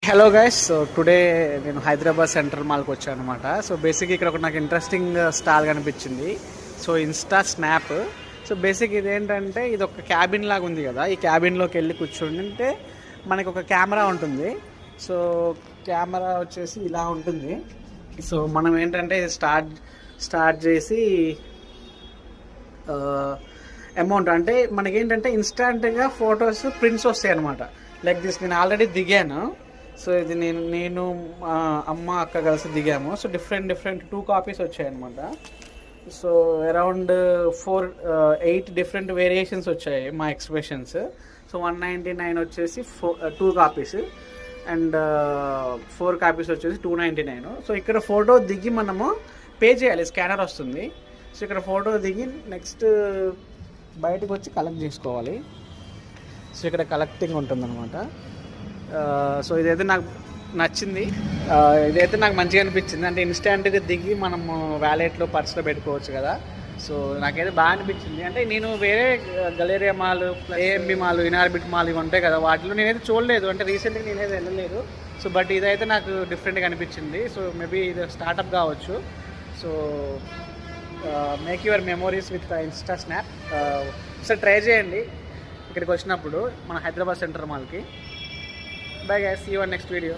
Hello guys. So today నేను Hyderabad central మాల్కి వచ్చాను అనమాట. సో బేసిక్ ఇక్కడ ఒక నాకు ఇంట్రెస్టింగ్ స్టాల్ కనిపించింది. So Insta snap. So basic ఇదేంటంటే ఇది ఒక క్యాబిన్ లాగా ఉంది కదా, ఈ క్యాబిన్లోకి వెళ్ళి కూర్చుంటే మనకి ఒక కెమెరా ఉంటుంది. సో కెమెరా వచ్చేసి ఇలా ఉంటుంది. సో మనం ఏంటంటే స్టార్ట్ చేసి అమౌంట్ అంటే మనకేంటంటే ఇన్స్టాంట్గా ఫొటోస్ ప్రింట్స్ వస్తాయి అనమాట. లైక్ దిస్ నేను ఆల్రెడీ దిగాను. సో ఇది నేను అమ్మ అక్క కలిసి దిగాము. సో డిఫరెంట్ 2 కాపీస్ వచ్చాయి అనమాట. సో అరౌండ్ 8 డిఫరెంట్ వేరియేషన్స్ వచ్చాయి మా ఎక్స్ప్రెషన్స్. సో 199 వచ్చేసి 2 కాపీస్ అండ్ 4 కాపీస్ వచ్చేసి 299. సో ఇక్కడ ఫోటో దిగి మనము పే చేయాలి, స్కానర్ వస్తుంది. సో ఇక్కడ ఫోటో దిగి నెక్స్ట్ బయటకు వచ్చి కలెక్ట్ చేసుకోవాలి. సో ఇక్కడ కలెక్టింగ్ ఉంటుందన్నమాట. సో ఇదైతే నాకు నచ్చింది, ఇదైతే నాకు మంచిగా అనిపించింది. అంటే ఇన్స్టాంట్గా దిగి మనము వ్యాలెట్లో పర్స్లో పెట్టుకోవచ్చు కదా. సో నాకైతే బాగా అనిపించింది. అంటే నేను వేరే Galleria mall, AMB mall, Inorbit mall ఇవి ఉంటాయి కదా, వాటిలో నేనైతే చూడలేదు. అంటే రీసెంట్గా నేనైతే వెళ్ళలేదు. సో బట్ ఇదైతే నాకు డిఫరెంట్గా అనిపించింది. సో మేబీ ఇది స్టార్టప్ కావచ్చు. So make your memories with Insta snap. ఒకసారి ట్రై చేయండి ఇక్కడికి వచ్చినప్పుడు మన హైదరాబాద్ సెంట్రల్ మాల్కి. Bye guys, see you on next video.